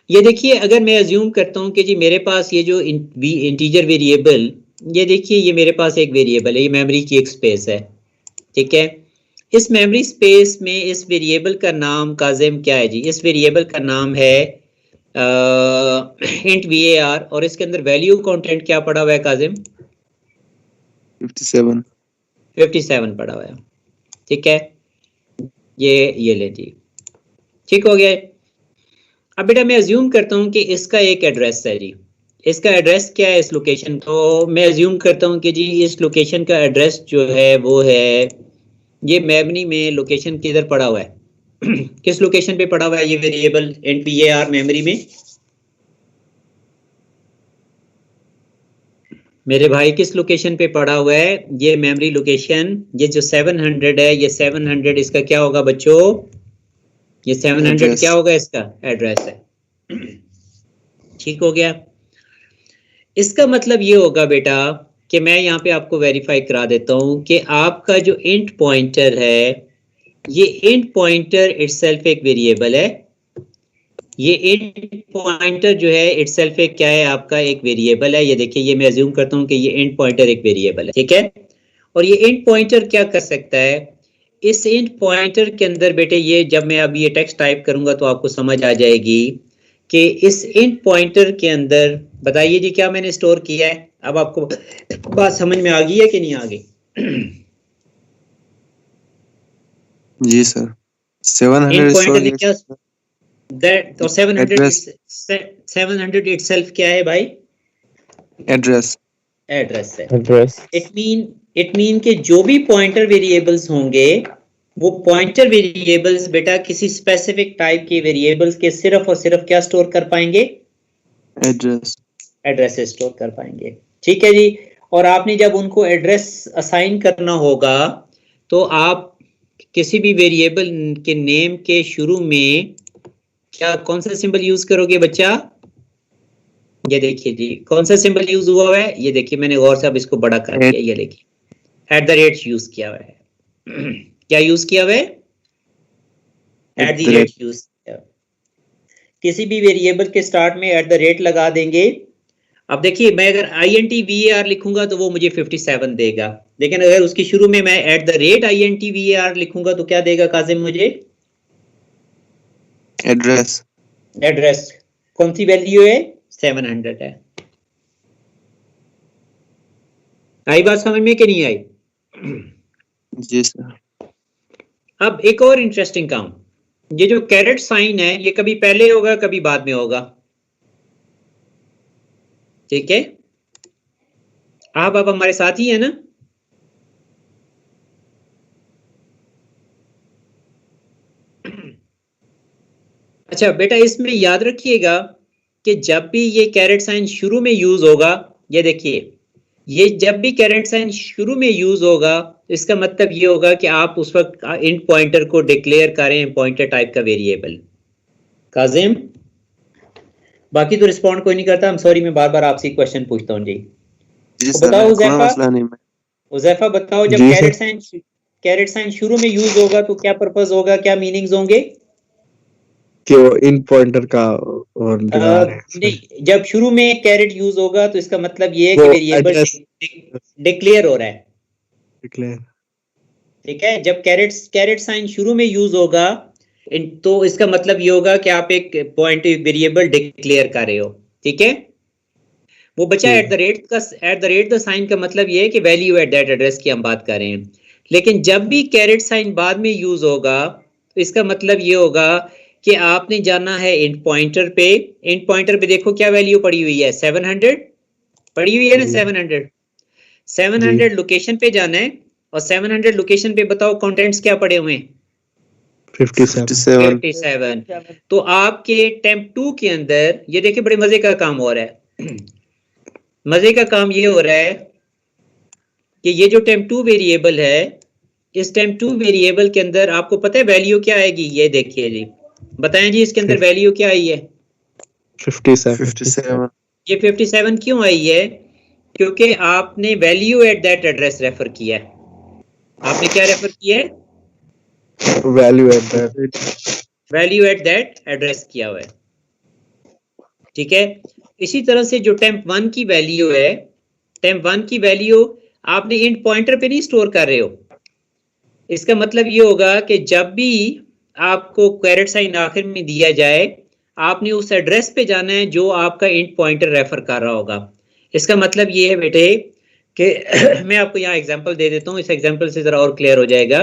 S1: ये देखिए, अगर मैं अज्यूम करता हूं कि जी मेरे पास ये जो इंटीजर वेरिएबल, ये देखिए ये मेरे पास एक वेरिएबल है, ये मेमोरी की एक स्पेस है, ठीक है। इस मेमोरी स्पेस में इस वेरिएबल का नाम काजिम क्या है जी? इस वेरिएबल का नाम है इंट var और इसके अंदर वैल्यू कंटेंट क्या पड़ा हुआ है काजिम? 57 पड़ा हुआ है, ठीक है। ये ले जी, ठीक हो गया। अब बेटा मैं अज्यूम करता हूं कि इसका एक एड्रेस है जी। इसका एड्रेस क्या है इस लोकेशन? तो मैं अज्यूम करता हूं कि जी इस लोकेशन का एड्रेस जो है वो है, ये मेमोरी में लोकेशन किधर पड़ा हुआ है? किस लोकेशन पे पड़ा हुआ है ये वेरिएबल इंट var मेमोरी में? मेरे भाई किस लोकेशन पे पड़ा हुआ है ये मेमोरी लोकेशन? ये जो 700 है, ये 700 इसका क्या होगा बच्चों? ये 700 क्या होगा? इसका एड्रेस है, ठीक हो गया। इसका मतलब ये होगा बेटा कि मैं यहाँ पे आपको वेरीफाई करा देता हूँ कि आपका जो इंट पॉइंटर है, ये इंट पॉइंटर इटसेल्फ एक वेरिएबल है। ये इंट पॉइंटर जो है इटसेल्फ एक क्या है? आपका एक वेरिएबल है। ये देखिए, ये मैं अज्यूम करता हूँ कि ये इंट पॉइंटर एक वेरिएबल है, ठीक है। और ये इंट पॉइंटर क्या कर सकता है? इस इंट पॉइंटर के अंदर बेटे, ये जब मैं अब ये टेक्स्ट टाइप करूंगा तो आपको समझ आ जाएगी कि इस इंट पॉइंटर के अंदर, बताइए जी क्या मैंने स्टोर किया है। अब आपको बात समझ में आ गई है कि नहीं आ गई?
S3: जी सर 700
S1: इन
S3: स्टोर
S1: पॉइंटर क्या दैट तो 700
S3: Address.
S1: 700 इटसेल्फ क्या है भाई?
S3: एड्रेस
S1: एड्रेस है।
S5: Address.
S1: इट मीन कि जो भी पॉइंटर वेरिएबल्स होंगे वो पॉइंटर वेरिएबल्स बेटा किसी स्पेसिफिक टाइप के वेरिएबल्स के सिर्फ और सिर्फ क्या स्टोर कर पाएंगे?
S3: एड्रेस
S1: एड्रेस स्टोर कर पाएंगे। ठीक है जी। और आपने जब उनको एड्रेस असाइन करना होगा तो आप किसी भी वेरिएबल के नेम के शुरू में क्या कौन सा सिंबल यूज करोगे बच्चा? ये देखिए जी कौन सा सिंबल यूज हुआ है, ये देखिए मैंने गौर से अब इसको बड़ा कर दिया, ये देखिए @ यूज किया हुआ है। क्या यूज किया हुआ है? @ यूज किया। किसी भी वेरिएबल के स्टार्ट में @ लगा देंगे। अब देखिए मैं अगर INTVAR लिखूंगा तो वो मुझे 57 देगा, लेकिन अगर उसके शुरू में मैं @INTVAR लिखूंगा तो क्या देगा काजिम मुझे?
S3: Address
S1: address. कौन सी वैल्यू है? 700 है। आई बात समझ में कि नहीं आई?
S3: जी सर
S1: अब एक और इंटरेस्टिंग काम, ये जो कैरेट साइन है ये कभी पहले होगा कभी बाद में होगा। ठीक है, आप हमारे साथ ही है ना? अच्छा बेटा इसमें याद रखिएगा कि जब भी ये कैरेट साइन शुरू में यूज होगा, ये देखिए ये जब भी कैरेट साइन शुरू में यूज होगा इसका मतलब ये होगा कि आप उस वक्त इंट पॉइंटर को डिक्लेयर करें पॉइंटर टाइप का वेरिएबल। काजिम बाकी तो रिस्पॉन्ड कोई नहीं करता, हम सॉरी मैं बार बार आपसे क्वेश्चन पूछता हूँ जी।
S3: जी
S1: तो
S3: सर
S1: बताओ
S3: कोई मसला नहीं मैं
S1: उज़ैफा बताओ जब
S5: जी
S1: कैरेट साइन शुरू में यूज होगा तो क्या पर्पस होगा, क्या मीनिंग्स होंगे?
S5: कि वो इन पॉइंटर का और दिखा रहे हैं
S1: नहीं, जब शुरू में कैरेट यूज होगा तो इसका मतलब ये है
S5: वो
S1: कि वेरिएबल
S5: एड्रेस
S1: डिक्लेयर हो रहा है।
S5: डिक्लेयर।
S1: ठीक है, जब कैरेट साइन शुरू में यूज होगा तो इसका मतलब ये होगा कि आप एक पॉइंट वेरिएबल डिक्लेयर कर रहे हो। ठीक है, वो बचा @ द साइन का मतलब ये है कि वैल्यू एट दैट एड्रेस की हम बात कर रहे हैं। लेकिन जब भी कैरेट साइन बाद में यूज होगा तो इसका मतलब ये होगा कि आपने जाना है इंट पॉइंटर पे। इंट पॉइंटर पे देखो क्या वैल्यू पड़ी हुई है, 700 पड़ी हुई है ना, 700 लोकेशन पे जाना है और 700 लोकेशन पे बताओ कंटेंट्स क्या पड़े हुए हैं? 57। तो आपके टेम्प 2 के अंदर ये देखिए बड़े मजे का काम हो रहा है। मजे का काम ये हो रहा है कि ये जो टेम्प 2 वेरिएबल है, इस टेम्प 2 वेरिएबल के अंदर आपको पता है वैल्यू क्या आएगी? ये देखिए जी, बताएं जी इसके अंदर वैल्यू क्या आई है?
S3: 57
S1: ये 57 क्यों आई है? क्योंकि आपने value at that address refer किया है। आपने क्या रेफर किया है? वैल्यू एट दैट एड्रेस किया हुआ है। ठीक है, इसी तरह से जो टेम्प 1 की वैल्यू है, टेम्प 1 की वैल्यू आपने इंट पॉइंटर पे नहीं स्टोर कर रहे हो। इसका मतलब ये होगा कि जब भी आपको कैरेट साइन आखिर में दिया जाए आपने उस एड्रेस पे जाना है जो आपका इंट पॉइंटर रेफर कर रहा होगा। इसका मतलब ये है बेटे कि मैं आपको यहाँ एग्जांपल दे देता हूँ, इस एग्जांपल से जरा और क्लियर हो जाएगा।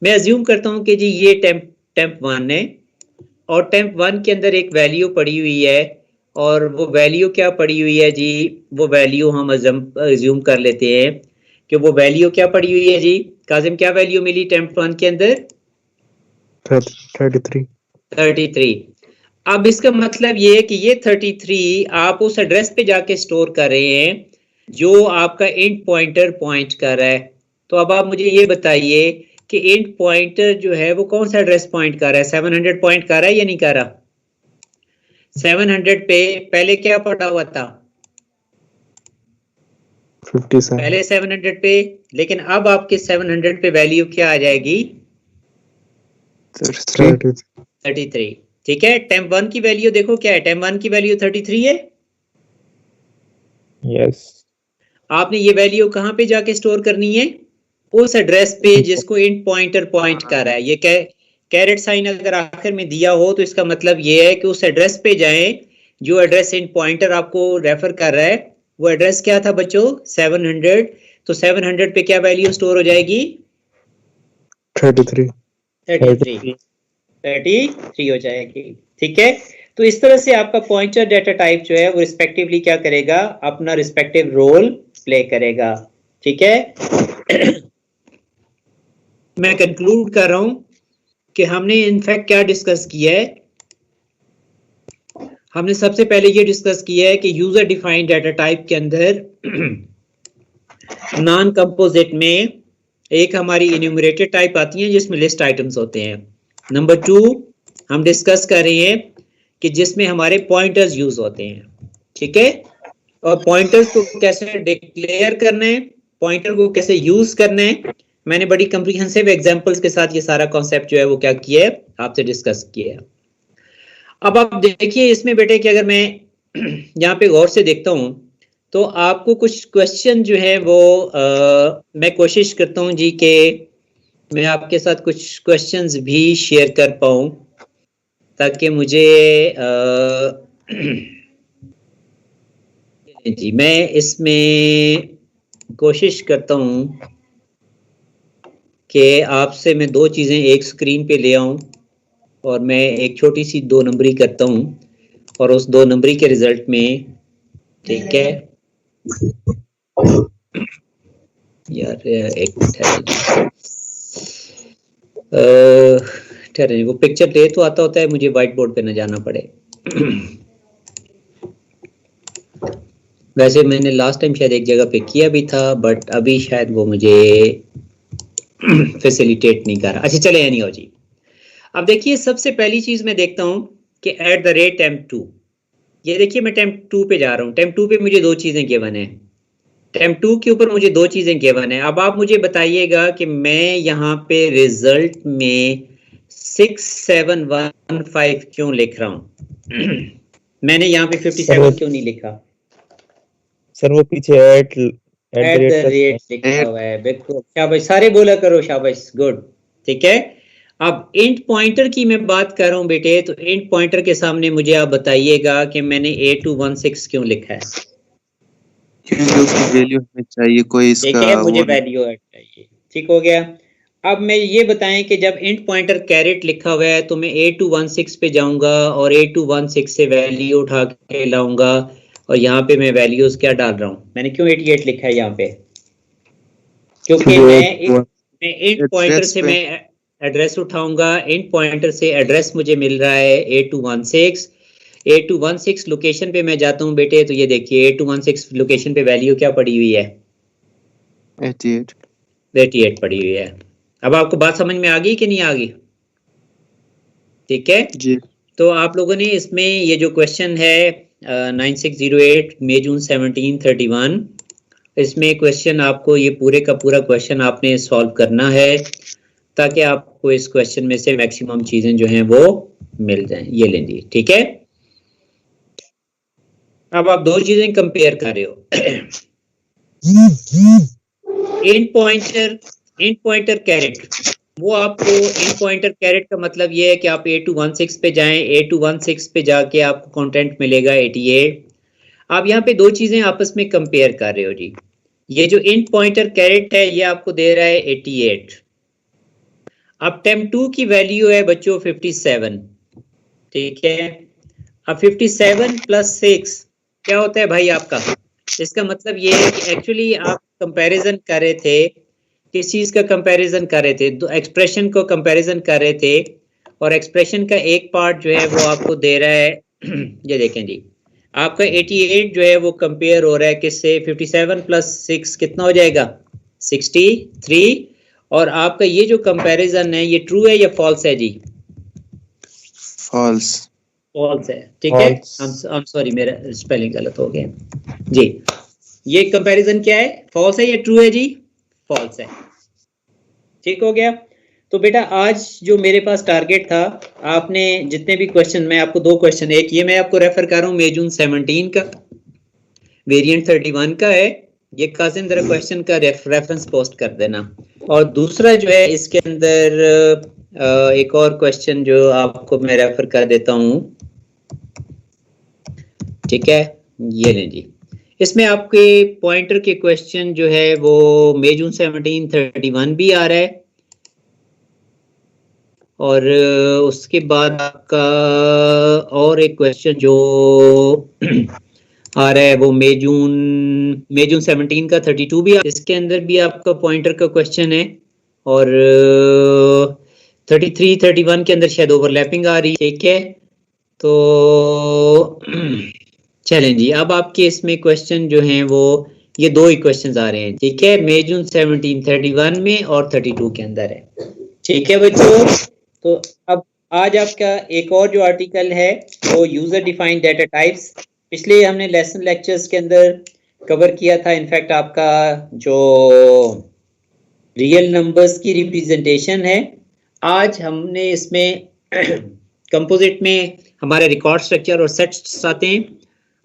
S1: मैं अज्यूम करता हूँ कि जी ये टेम्प 1 है और टेम्प 1 के अंदर एक वैल्यू पड़ी हुई है और वो वैल्यू क्या पड़ी हुई है जी? वो वैल्यू हम अज्यूम कर लेते हैं कि वो वैल्यू क्या पड़ी हुई है जी? काजिम क्या वैल्यू मिली टेम्प 1 के अंदर? 33। अब इसका मतलब ये है कि ये 33 आप उस एड्रेस पे जाके स्टोर कर रहे हैं जो आपका इंट पॉइंटर पॉइंट कर रहा है। तो अब आप मुझे ये बताइए कि इंट पॉइंटर जो है वो कौन सा एड्रेस पॉइंट कर रहा है? 700 पॉइंट कर रहा है या नहीं कर रहा? 700 पे पहले क्या पड़ा हुआ था?
S5: 57
S1: पहले 700 पे, लेकिन अब आपके 700 पे वैल्यू क्या आ जाएगी? 33। ठीक है, टेम्प 1 की वैल्यू देखो क्या है? टेम्प 1 की वैल्यू 33 है।
S5: यस
S1: आपने ये वैल्यू कहाँ पे जाके स्टोर करनी है? उस एड्रेस पे जिसको इंट पॉइंटर पॉइंट कर रहा है। ये कैरेट साइन अगर आखिर में दिया हो तो इसका मतलब ये है कि उस एड्रेस पे जाएं जो एड्रेस इंट पॉइंटर आपको रेफर कर रहा है। वो एड्रेस क्या था बच्चों? 700। तो 700 पे क्या वैल्यू स्टोर हो जाएगी?
S5: 33
S1: 33 हो जाएगी। ठीक है, तो इस तरह से आपका पॉइंटर डाटा टाइप जो है वो रिस्पेक्टिवली क्या करेगा, अपना रिस्पेक्टिव रोल प्ले करेगा। ठीक है मैं कंक्लूड कर रहा हूं कि हमने इनफैक्ट क्या डिस्कस किया है। हमने सबसे पहले ये डिस्कस किया है कि यूजर डिफाइंड डाटा टाइप के अंदर नॉन कंपोजिट में एक हमारी इन्यूमरेटेड टाइप आती है जिसमें लिस्ट आइटम्स होते हैं। नंबर 2 हम डिस्कस कर रहे हैं कि जिसमें हमारे पॉइंटर्स यूज होते हैं। ठीक है, और पॉइंटर्स को कैसे डिक्लेयर करना है, पॉइंटर को कैसे यूज करना है, मैंने बड़ी कंप्रीहेंसिव एग्जांपल्स के साथ ये सारा कॉन्सेप्ट जो है वो क्या किया है आपसे डिस्कस किया है। अब आप देखिए इसमें बेटे कि अगर मैं यहाँ पे गौर से देखता हूँ तो आपको कुछ क्वेश्चन जो है वो मैं कोशिश करता हूँ जी कि मैं आपके साथ कुछ क्वेश्चंस भी शेयर कर पाऊँ ताकि मुझे जी मैं इसमें कोशिश करता हूँ कि आपसे मैं दो चीज़ें एक स्क्रीन पे ले आऊँ और मैं एक छोटी सी 2 नंबरी करता हूँ और उस 2 नंबरी के रिजल्ट में, ठीक है यार एक ठहरे वो पिक्चर ले तो आता होता है, मुझे व्हाइट बोर्ड पे न जाना पड़े। वैसे मैंने लास्ट टाइम शायद एक जगह पे किया भी था बट अभी शायद वो मुझे फैसिलिटेट नहीं कर रहा। अच्छा चले नहीं हो जी। अब देखिए सबसे पहली चीज मैं देखता हूं कि एट द रेट temp2, ये देखिए मैं temp2 पे जा रहा हूं। temp2 पे मुझे 2 चीजें गिवन है, temp2 के ऊपर मुझे 2 चीजें गिवन है। अब आप मुझे बताइएगा कि मैं यहाँ पे रिजल्ट में 6715 क्यों लिख रहा हूं मैंने यहाँ पे 57 क्यों नहीं लिखा?
S5: सर वो पीछे एट
S1: द रेट लिखा हुआ है। बिल्कुल शाबाश, सारे बोला करो शाबाश, गुड। ठीक है, अब इंट पॉइंटर की मैं बात कर रहा हूं बेटे, तो इंट पॉइंटर के सामने मुझे आप बताइएगा कि मैंने A216 क्यों लिखा है?
S3: क्योंकि उसकी वैल्यू हमें चाहिए कोई इसका।
S1: ठीक है, मुझे वैल्यू चाहिए। ठीक हो गया। अब मैं ये बताएं कि जब इंट पॉइंटर कैरेट लिखा हुआ है तो मैं A216 पे जाऊंगा और A216 से वैल्यू उठा के लाऊंगा और यहाँ पे मैं वैल्यूज क्या डाल रहा हूँ, मैंने क्यों 88 लिखा है यहाँ पे? क्योंकि मैं इंट पॉइंटर से मैं एड्रेस उठाऊंगा, इंट पॉइंटर से एड्रेस मुझे मिल रहा है A216। A216 लोकेशन पे मैं जाता हूँ बेटे, तो ये देखिए A216 लोकेशन पे वैल्यू क्या पड़ी हुई है? 88 पड़ी हुई है। अब आपको बात समझ में आ गई कि नहीं आ गई? ठीक है
S3: जी।
S1: तो आप लोगों ने इसमें ये जो क्वेश्चन है 9608 मई जून 1731, इसमें क्वेश्चन आपको ये पूरे का पूरा क्वेश्चन आपने सॉल्व करना है ताकि आपको इस क्वेश्चन में से मैक्सिमम चीजें जो हैं वो मिल जाएं। ये लें जी, ठीक है। अब आप 2 चीजें कंपेयर कर रहे हो इंट पॉइंटर कैरेट, वो आपको इंट पॉइंटर कैरेट का मतलब ये है कि आप A216 पे जाएं, A216 पे जाके आपको कंटेंट मिलेगा 88। आप यहाँ पे 2 चीजें आपस में कंपेयर कर रहे हो जी। ये जो इंट पॉइंटर कैरेट है ये आपको दे रहा है 88। अब temp2 की वैल्यू है बच्चों 57, ठीक है। अब 57 + 6 क्या होता है भाई आपका? इसका मतलब ये है कि एक्चुअली आप कंपैरिजन कर रहे थे, किस चीज का कंपैरिजन कर रहे थे? दो एक्सप्रेशन को कंपैरिजन कर रहे थे और एक्सप्रेशन का एक पार्ट जो है वो आपको दे रहा है ये देखें जी, आपका 88 जो है वो कंपेयर हो रहा है किससे? 57 + 6 कितना हो जाएगा? 63। और आपका ये जो कंपैरिजन है ये ट्रू है या फॉल्स है जी? फॉल्स है, ठीक है। आई एम सॉरी, मेरा स्पेलिंग गलत हो गया जी। ये कंपैरिजन क्या है, फॉल्स है या ट्रू है जी? फॉल्स है, ठीक हो गया। तो बेटा आज जो मेरे पास टारगेट था, आपने जितने भी क्वेश्चन, मैं आपको 2 क्वेश्चन, एक ये मैं आपको रेफर कर रहा हूँ मई जून 17 का, वेरिएंट 31 का है, ये कासिम जरा क्वेश्चन का रेफरेंस पोस्ट कर देना। और दूसरा जो है इसके अंदर एक और क्वेश्चन जो आपको मैं रेफर कर देता हूँ, ठीक है, ये लें जी। इसमें आपके पॉइंटर के क्वेश्चन जो है वो मई जून 1731 भी आ रहा है और उसके बाद आपका और एक क्वेश्चन जो आ रहा है वो मई जून 17 का 32 भी इसके अंदर भी आपका पॉइंटर का क्वेश्चन है और 33 31 के अंदर शायद ओवरलैपिंग आ रही है, ठीक है। तो चलें जी, अब आपके इसमें क्वेश्चन जो हैं वो ये दो ही क्वेश्चंस आ रहे हैं, ठीक है। मई जून 17 31 में और 32 के अंदर है, ठीक है बच्चों। तो अब आज आपका एक और जो आर्टिकल है वो यूजर डिफाइंड डाटा टाइप्स, पिछले हमने लेसन लेक्चर्स के अंदर कवर किया था। इनफैक्ट आपका जो रियल नंबर्स की रिप्रेजेंटेशन है, आज हमने इसमें कंपोजिट में हमारे रिकॉर्ड स्ट्रक्चर और सेट्स आते हैं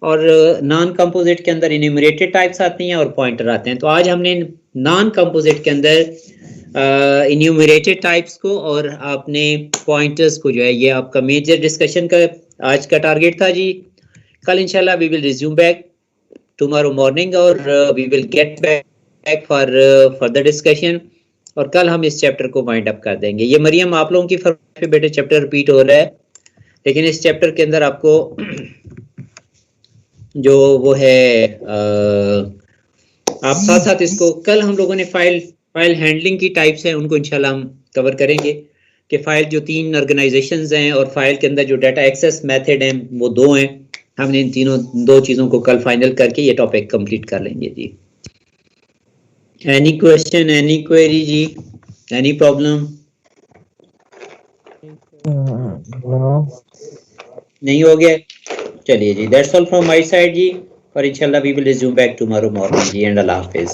S1: और नॉन कंपोजिट के अंदर इन्यूमरेटेड टाइप्स आती हैं और पॉइंटर आते हैं। तो आज हमने नॉन कंपोजिट के अंदर इन्यूमरेटेड टाइप्स को और आपने पॉइंटर्स को जो है, ये आपका मेजर डिस्कशन का आज का टारगेट था जी। कल इंशाल्लाह we will resume back tomorrow morning और we will get back for further discussion और कल हम इस चैप्टर को वाइंड अप कर देंगे। ये मरियम आप लोगों की फरमाइश पे बेटे चैप्टर रिपीट हो रहा है, लेकिन इस चैप्टर के अंदर आपको जो वो है आप साथ साथ इसको कल हम लोगों ने फाइल हैंडलिंग की टाइप्स हैं उनको इंशाल्लाह हम कवर करेंगे कि फाइल जो 3 ऑर्गेनाइजेशंस हैं और फाइल के अंदर जो डाटा एक्सेस मेथड हैं वो 2 हैं। हमने इन तीनों 2 चीज़ों को कल फाइनल करके ये टॉपिक कंप्लीट कर लेंगे जी। एनी क्वेश्चन, एनी क्वेरी जी, एनी प्रॉब्लम? नहीं हो गया? चलिए जी, that's all from my side जी और इंशाल्लाह we will resume back tomorrow morning जी एंड अल्लाह हाफिज।